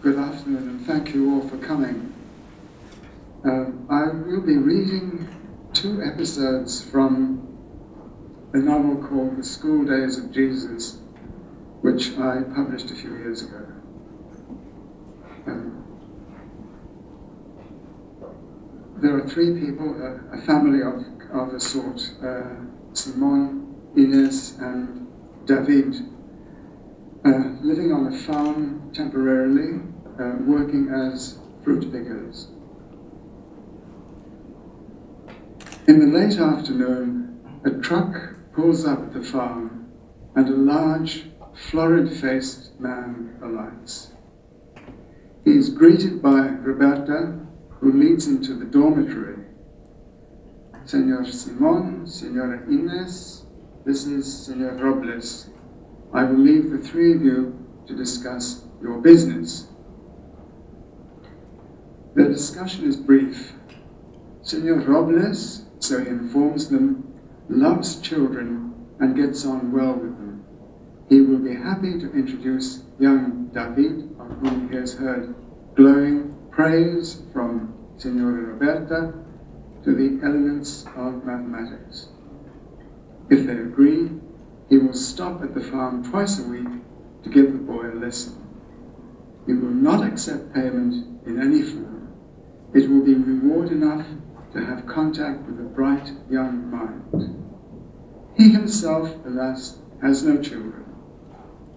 Good afternoon, and thank you all for coming. I will be reading 2 episodes from a novel called The School Days of Jesus, which I published a few years ago. There are 3 people, a family of a sort, Simon, Ines, and David, living on a farm temporarily, working as fruit pickers. In the late afternoon, a truck pulls up at the farm and a large, florid-faced man alights. He is greeted by Roberta, who leads him to the dormitory. Senor Simon, Senora Ines, this is Senor Robles. I will leave the 3 of you to discuss your business. Their discussion is brief. Senor Robles, so he informs them, loves children and gets on well with them. He will be happy to introduce young David, of whom he has heard glowing praise from Senora Roberta, to the elements of mathematics. If they agree, he will stop at the farm twice a week to give the boy a lesson. He will not accept payment in any form. It will be reward enough to have contact with a bright young mind. He himself, alas, has no children.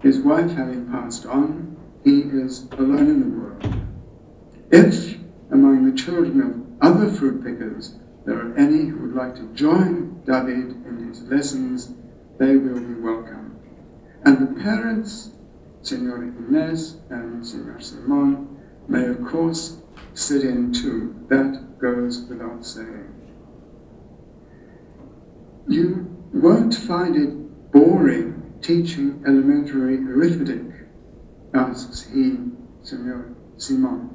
His wife having passed on, he is alone in the world. If, among the children of other fruit pickers, there are any who would like to join David in his lessons, they will be welcome. And the parents, Senora Ines and Senor Simon, may of course sit in too. That goes without saying. You won't find it boring teaching elementary arithmetic, asks he, Senor Simon,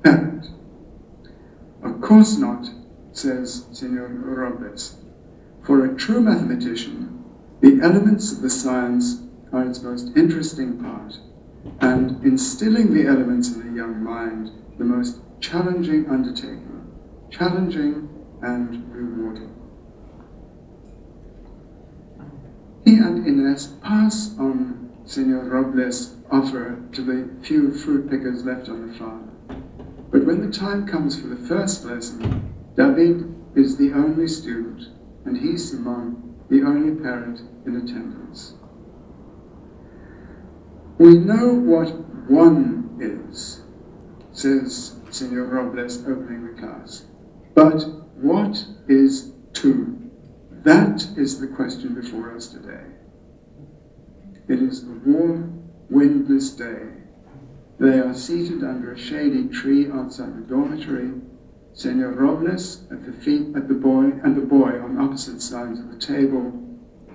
parent. Of course not, says Senor Robles. For a true mathematician, the elements of the science are its most interesting part, and instilling the elements in a young mind, the most challenging undertaking, challenging and rewarding. He and Ines pass on Senor Robles' offer to the few fruit pickers left on the farm. But when the time comes for the first lesson, David is the only student, and he, Simon, the only parent in attendance. We know what 1 is, says Senor Robles, opening the class. But what is 2? That is the question before us today. It is a warm, windless day. They are seated under a shady tree outside the dormitory, Senor Robles at the boy on opposite sides of the table,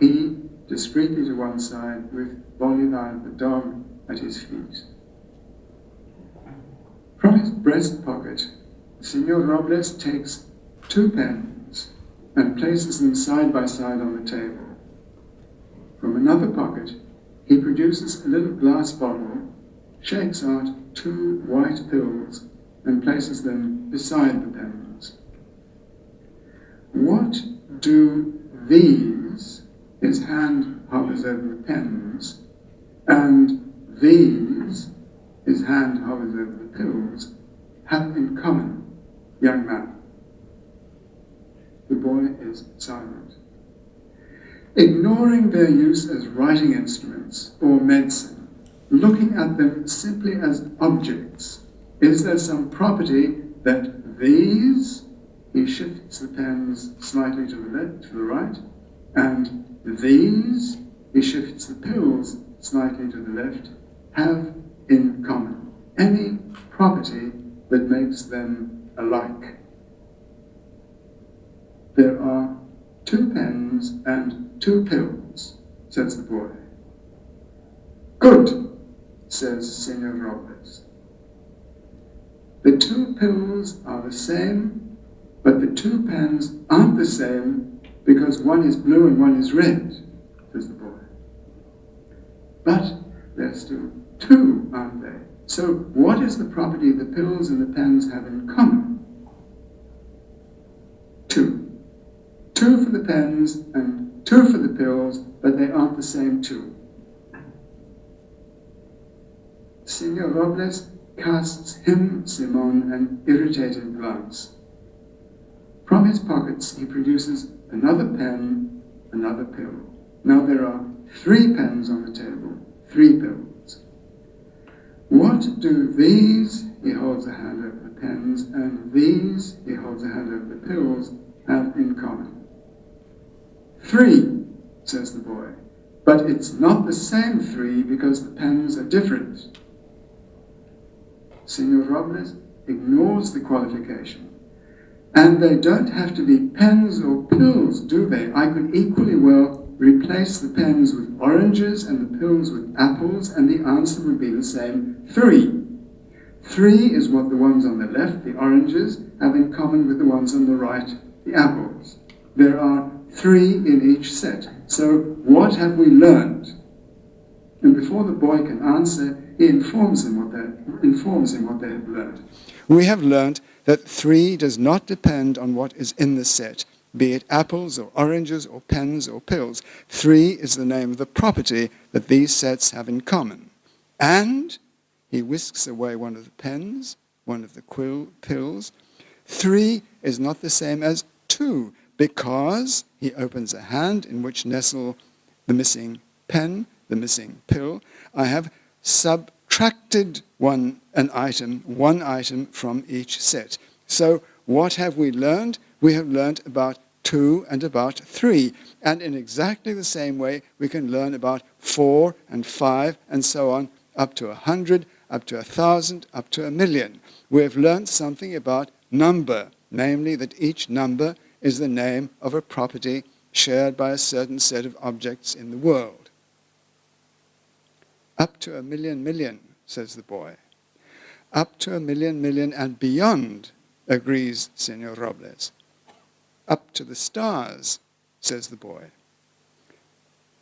he discreetly to one side with Bolivar the dog at his feet. From his breast pocket, Senor Robles takes 2 pens and places them side by side on the table. From another pocket, he produces a little glass bottle, shakes out 2 white pills, and places them beside the pens. What do these, his hand hovers over the pens, and these, his hand hovers over the pills, have in common, young man? The boy is silent. Ignoring their use as writing instruments or medicine, looking at them simply as objects, is there some property that these, he shifts the pens slightly to the left, to the right, and these, he shifts the pills slightly to the left, have in common? Any property that makes them alike? There are 2 pens and 2 pills, says the boy. Good, says Senor Robles. The 2 pills are the same, but the 2 pens aren't the same because one is blue and one is red, says the boy. But they're still 2, aren't they, So what is the property the pills and the pens have in common? 2. 2 for the pens and 2 for the pills, but they aren't the same 2. Senor Robles casts him, Simon, an irritated glance. From his pockets he produces another pen, another pill. Now there are 3 pens on the table, 3 pills. What do these, he holds a hand over the pens, and these, he holds a hand over the pills, have in common? 3, says the boy, but it's not the same 3 because the pens are different. Senor Robles ignores the qualification. And they don't have to be pens or pills, do they? I could equally well replace the pens with oranges and the pills with apples, and the answer would be the same, 3. 3 is what the ones on the left, the oranges, have in common with the ones on the right, the apples. There are 3 in each set. So what have we learned? And before the boy can answer, he informs him what they have learned. We have learned that 3 does not depend on what is in the set, be it apples or oranges or pens or pills. 3 is the name of the property that these sets have in common. And he whisks away one of the pens, one of the pills. 3 is not the same as 2, because he opens a hand in which nestle the missing pen, the missing pill. I have subtracted one item from each set. So what have we learned? We have learned about 2 and about 3. And in exactly the same way, we can learn about 4 and 5 and so on, up to 100, up to 1,000, up to 1,000,000. We have learned something about number, namely that each number is the name of a property shared by a certain set of objects in the world. Up to 1,000,000,000, says the boy. Up to 1,000,000,000 and beyond, agrees Senor Robles. Up to the stars, says the boy.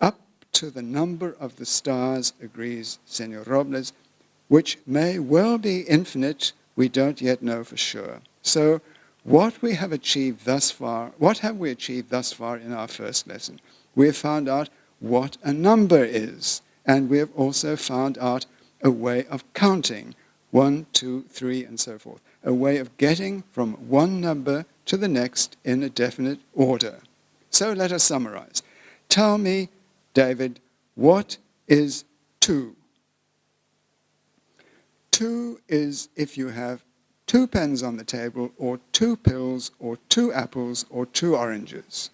Up to the number of the stars, agrees Senor Robles, which may well be infinite, we don't yet know for sure. So what have we achieved thus far in our first lesson? We have found out what a number is, and we have also found out a way of counting, 1, 2, 3, and so forth, a way of getting from one number to the next in a definite order. So let us summarize. Tell me, David, what is 2? 2 is if you have 2 pens on the table, or 2 pills, or 2 apples, or 2 oranges.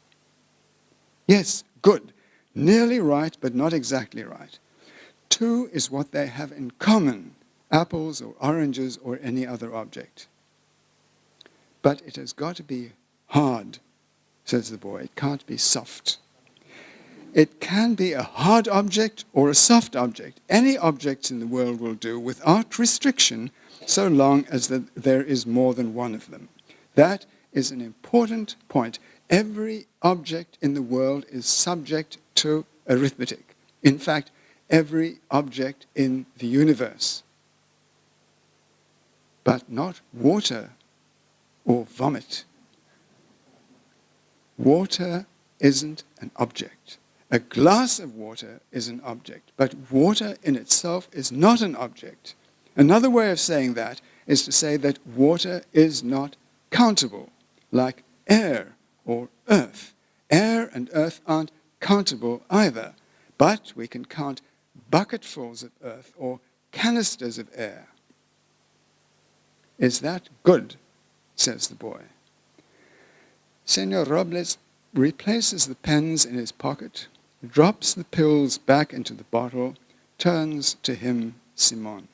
Yes, good. Nearly right, but not exactly right. 2 is what they have in common, apples or oranges or any other object. But it has got to be hard, says the boy. It can't be soft. It can be a hard object or a soft object. Any object in the world will do without restriction, so long as there is more than one of them. That is an important point. Every object in the world is subject to arithmetic. In fact, every object in the universe. But not water or vomit. Water isn't an object. A glass of water is an object, but water in itself is not an object. Another way of saying that is to say that water is not countable, like air or earth. Air and earth aren't countable either, but we can count bucketfuls of earth or canisters of air. Is that good? Says the boy. Senor Robles replaces the pens in his pocket, drops the pills back into the bottle, turns to him, Simon.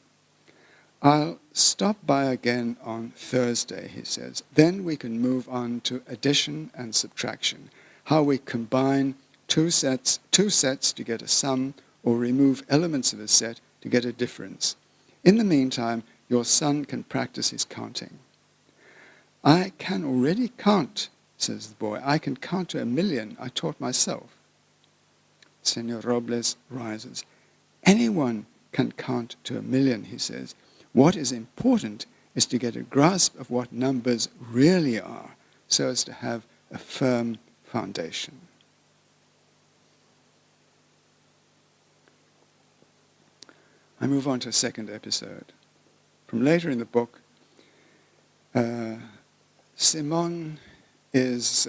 I'll stop by again on Thursday, he says. Then we can move on to addition and subtraction, how we combine two sets to get a sum, or remove elements of a set to get a difference. In the meantime, your son can practice his counting. I can already count, says the boy. I can count to 1,000,000. I taught myself. Senor Robles rises. Anyone can count to 1,000,000, he says. What is important is to get a grasp of what numbers really are, so as to have a firm foundation. I move on to a second episode. From later in the book, Simon is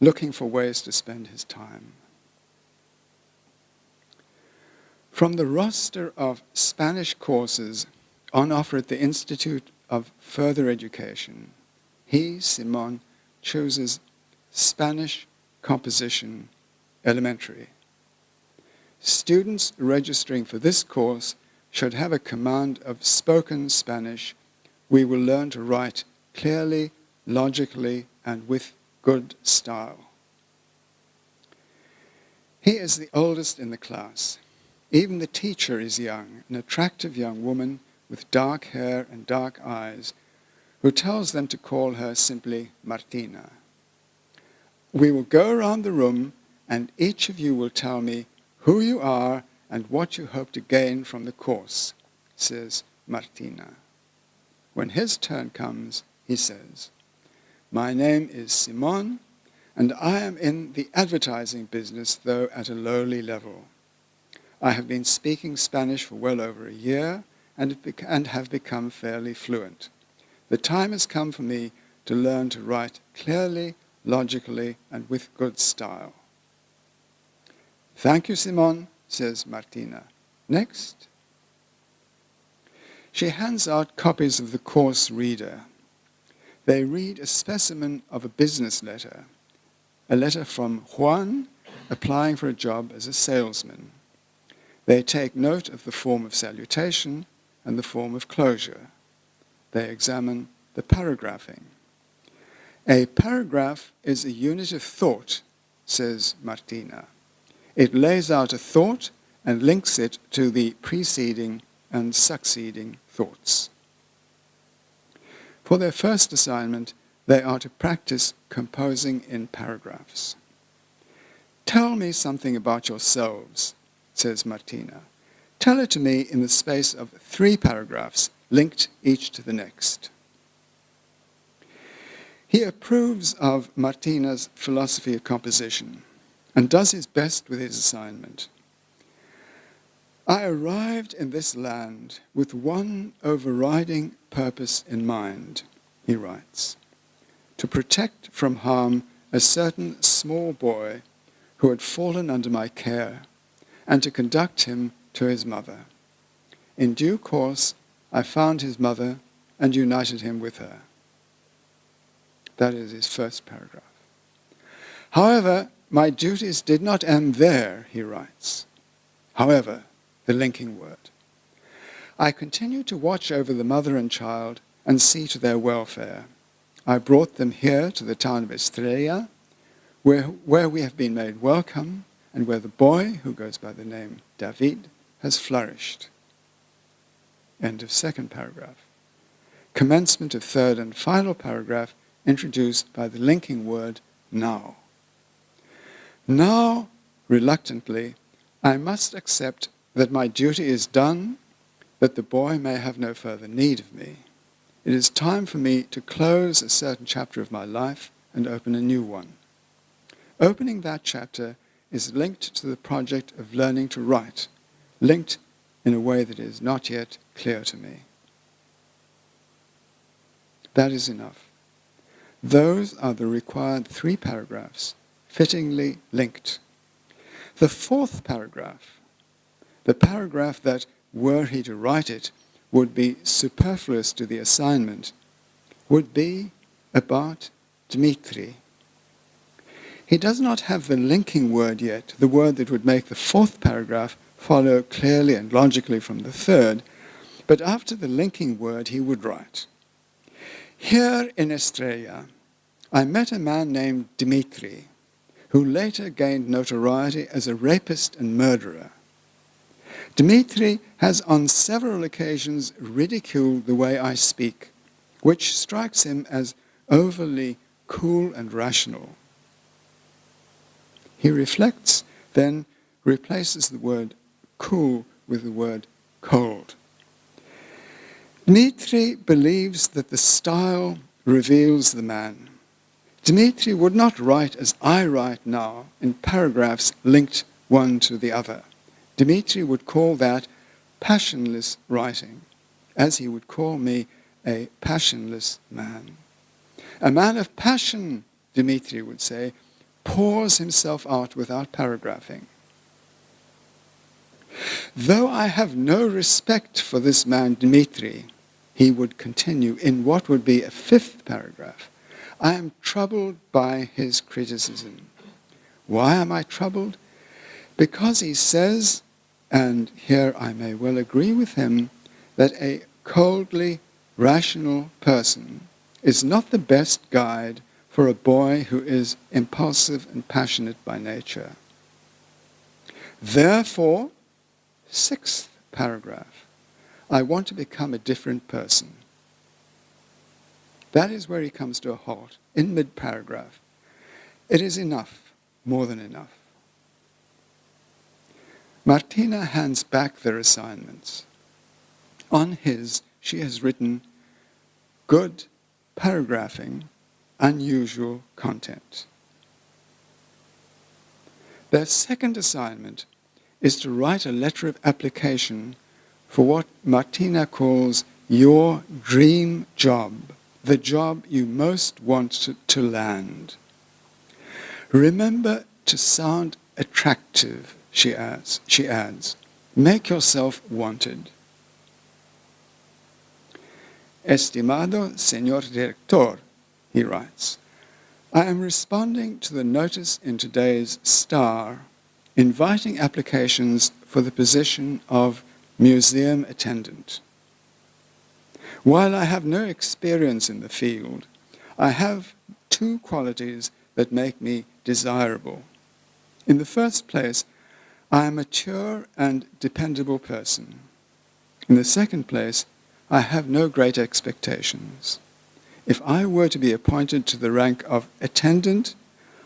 looking for ways to spend his time. From the roster of Spanish courses on offer at the Institute of Further Education, he, Simon, chooses Spanish Composition Elementary. Students registering for this course should have a command of spoken Spanish. We will learn to write clearly, logically, and with good style. He is the oldest in the class. Even the teacher is young, an attractive young woman with dark hair and dark eyes, who tells them to call her simply Martina. We will go around the room, and each of you will tell me who you are and what you hope to gain from the course, says Martina. When his turn comes, he says, my name is Simon, and I am in the advertising business, though at a lowly level. I have been speaking Spanish for well over a year and have become fairly fluent. The time has come for me to learn to write clearly, logically, and with good style. Thank you, Simon, says Martina. Next. She hands out copies of the course reader. They read a specimen of a business letter, a letter from Juan applying for a job as a salesman. They take note of the form of salutation and the form of closure. They examine the paragraphing. A paragraph is a unit of thought, says Martina. It lays out a thought and links it to the preceding and succeeding thoughts. For their first assignment, they are to practice composing in paragraphs. Tell me something about yourselves, says Martina. Tell it to me in the space of 3 paragraphs, linked each to the next. He approves of Martina's philosophy of composition and does his best with his assignment. I arrived in this land with one overriding purpose in mind, he writes, to protect from harm a certain small boy who had fallen under my care, and to conduct him to his mother. In due course, I found his mother and united him with her. That is his first paragraph. However, my duties did not end there, he writes. However, the linking word. I continued to watch over the mother and child and see to their welfare. I brought them here to the town of Estrella, where we have been made welcome, and where the boy, who goes by the name David, has flourished. End of second paragraph. Commencement of third and final paragraph, introduced by the linking word now. Now, reluctantly, I must accept that my duty is done, that the boy may have no further need of me. It is time for me to close a certain chapter of my life and open a new one. Opening that chapter is linked to the project of learning to write, linked in a way that is not yet clear to me. That is enough. Those are the required 3 paragraphs, fittingly linked. The fourth paragraph, the paragraph that, were he to write it, would be superfluous to the assignment, would be about Dmitri. He does not have the linking word yet, the word that would make the fourth paragraph follow clearly and logically from the third, but after the linking word he would write, here in Estrella, I met a man named Dmitri, who later gained notoriety as a rapist and murderer. Dmitri has on several occasions ridiculed the way I speak, which strikes him as overly cool and rational. He reflects, then replaces the word cool with the word cold. Dmitri believes that the style reveals the man. Dmitri would not write as I write now, in paragraphs linked one to the other. Dmitri would call that passionless writing, as he would call me a passionless man. A man of passion, Dmitri would say, pours himself out without paragraphing. Though I have no respect for this man Dmitri, he would continue in what would be a fifth paragraph, I am troubled by his criticism. Why am I troubled? Because he says, and here I may well agree with him, that a coldly rational person is not the best guide for a boy who is impulsive and passionate by nature. Therefore, sixth paragraph, I want to become a different person. That is where he comes to a halt, in mid-paragraph. It is enough, more than enough. Martina hands back their assignments. On his, she has written, good paragraphing, unusual content. Their second assignment is to write a letter of application for what Martina calls your dream job, the job you most want to land. Remember to sound attractive, she adds. Make yourself wanted. Estimado señor director, he writes, I am responding to the notice in today's Star inviting applications for the position of museum attendant. While I have no experience in the field, I have two qualities that make me desirable. In the first place, I am a mature and dependable person. In the second place, I have no great expectations. If I were to be appointed to the rank of attendant,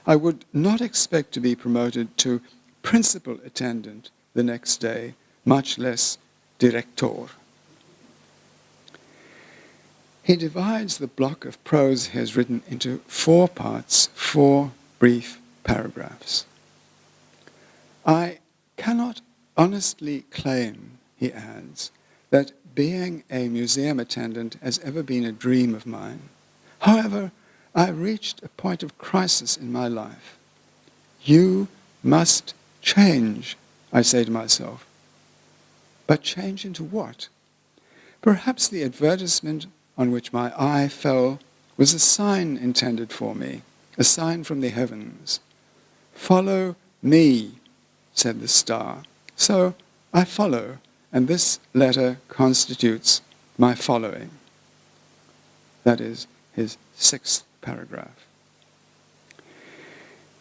I would not expect to be promoted to principal attendant the next day, much less director. He divides the block of prose he has written into 4 parts, 4 brief paragraphs. I cannot honestly claim, he adds, that being a museum attendant has ever been a dream of mine. However, I have reached a point of crisis in my life. You must change, I say to myself. But change into what? Perhaps the advertisement on which my eye fell was a sign intended for me, a sign from the heavens. Follow me, said the star. So I follow, and this letter constitutes my following. That is his 6th paragraph.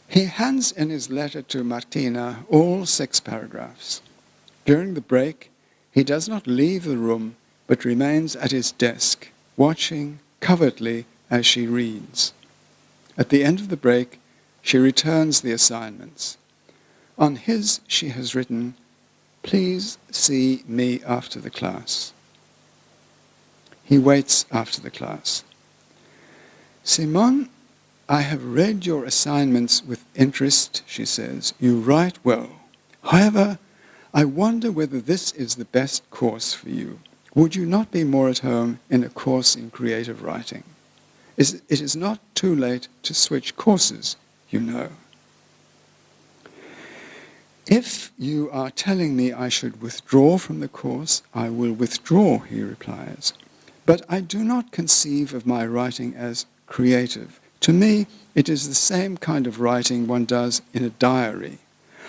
He hands in his letter to Martina all 6 paragraphs. During the break, he does not leave the room, but remains at his desk, watching covertly as she reads. At the end of the break, she returns the assignments. On his, she has written, please see me after the class. He waits after the class. Simone, I have read your assignments with interest, she says. You write well. However, I wonder whether this is the best course for you. Would you not be more at home in a course in creative writing? It is not too late to switch courses, you know. If you are telling me I should withdraw from the course, I will withdraw, he replies. But I do not conceive of my writing as creative. To me, it is the same kind of writing one does in a diary.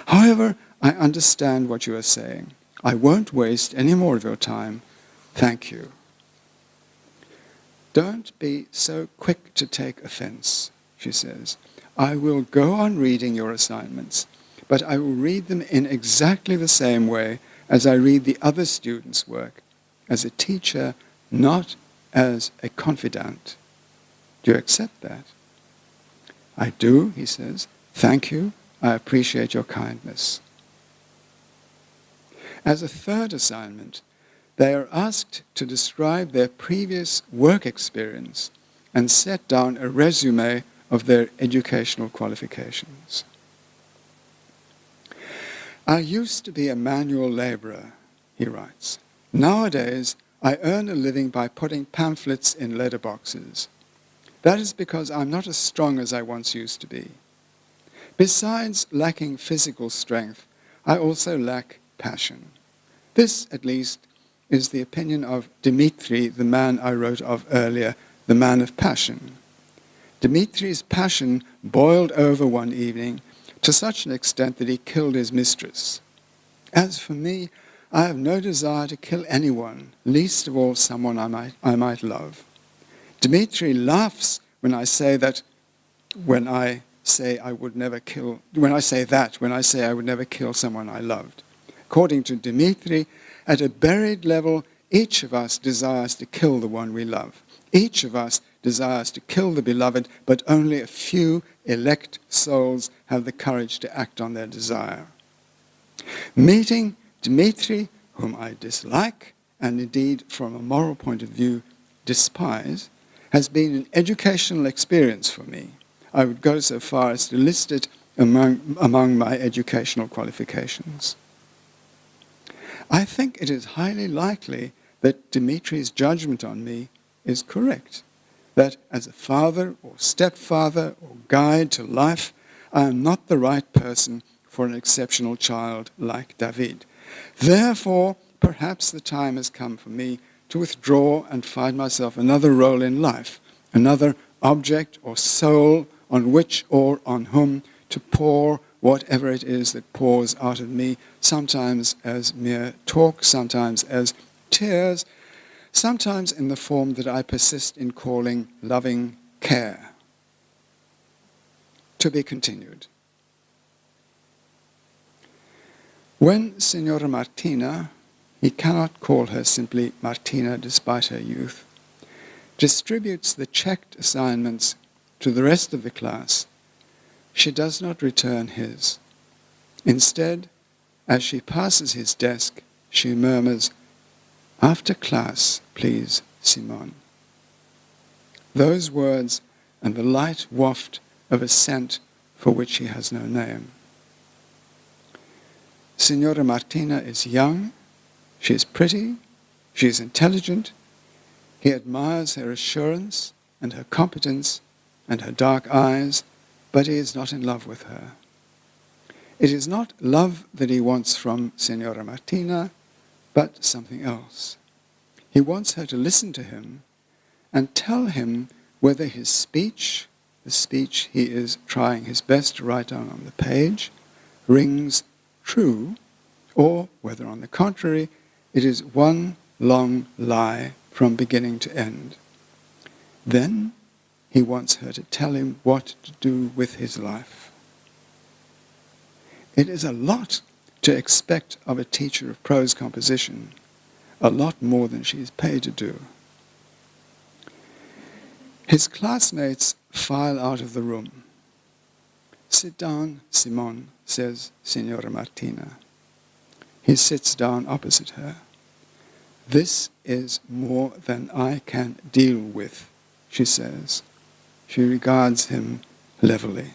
However, I understand what you are saying. I won't waste any more of your time. Thank you. Don't be so quick to take offense, she says. I will go on reading your assignments, but I will read them in exactly the same way as I read the other students' work, as a teacher, not as a confidant. Do you accept that? I do, he says. Thank you. I appreciate your kindness. As a third assignment, They are asked to describe their previous work experience and set down a resume of their educational qualifications. I used to be a manual laborer, he writes. Nowadays, I earn a living by putting pamphlets in letterboxes. That is because I'm not as strong as I once used to be. Besides lacking physical strength, I also lack passion. This, at least, is the opinion of Dmitri, the man I wrote of earlier, the man of passion. Dmitri's passion boiled over one evening to such an extent that he killed his mistress. As for me, I have no desire to kill anyone, least of all someone I might love. Dmitri laughs when I say that, when I say I would never kill someone I loved. According to Dmitri, at a buried level, each of us desires to kill the one we love. Each of us desires to kill the beloved, but only a few elect souls have the courage to act on their desire. Meeting Dmitri, whom I dislike, and indeed from a moral point of view despise, has been an educational experience for me. I would go so far as to list it among my educational qualifications. I think it is highly likely that Dmitri's judgment on me is correct, that as a father or stepfather or guide to life, I am not the right person for an exceptional child like David. Therefore, perhaps the time has come for me to withdraw and find myself another role in life, another object or soul on which or on whom to pour whatever it is that pours out of me, sometimes as mere talk, sometimes as tears, sometimes in the form that I persist in calling loving care. To be continued. When Signora Martina, he cannot call her simply Martina despite her youth, distributes the checked assignments to the rest of the class, she does not return his. Instead, as she passes his desk, she murmurs, "After class, please, Simone." Those words and the light waft of a scent for which he has no name. Signora Martina is young, she is pretty, she is intelligent. He admires her assurance and her competence and her dark eyes, but he is not in love with her. It is not love that he wants from Signora Martina, but something else. He wants her to listen to him and tell him whether his speech, the speech he is trying his best to write down on the page, rings true, or whether, on the contrary, it is one long lie from beginning to end. Then he wants her to tell him what to do with his life. It is a lot to expect of a teacher of prose composition, a lot more than she is paid to do. His classmates file out of the room. "Sit down, Simone," says Signora Martina. He sits down opposite her. "This is more than I can deal with," she says. She regards him levelly.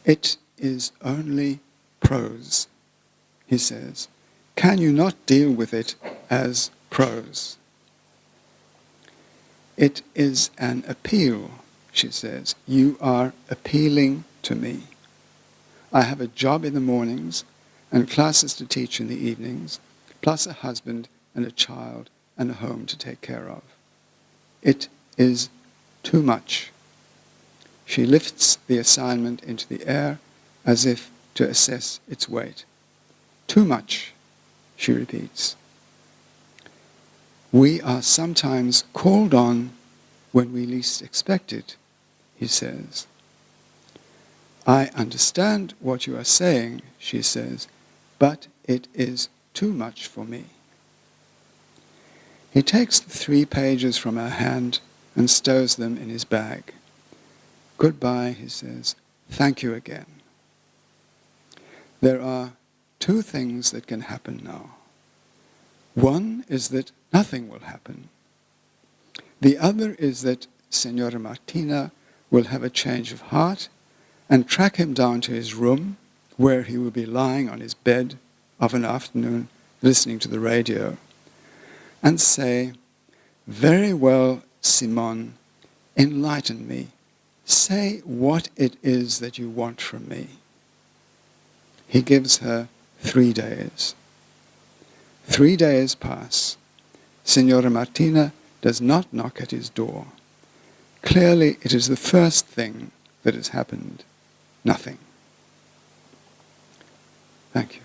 "It is only prose," he says. "Can you not deal with it as prose?" "It is an appeal," she says. "You are appealing to me. I have a job in the mornings and classes to teach in the evenings, plus a husband and a child and a home to take care of. It is too much." She lifts the assignment into the air as if to assess its weight. "Too much," she repeats. "We are sometimes called on when we least expect it," he says. "I understand what you are saying," she says, "but it is too much for me." He takes the 3 pages from her hand and stows them in his bag. "Goodbye," he says. "Thank you again." There are 2 things that can happen now. One is that nothing will happen. The other is that Signora Martina will have a change of heart and track him down to his room, where he will be lying on his bed of an afternoon listening to the radio, and say, "Very well, Simon, enlighten me. Say what it is that you want from me." He gives her 3 days. 3 days pass. Signora Martina does not knock at his door. Clearly, it is the first thing that has happened. Nothing. Thank you.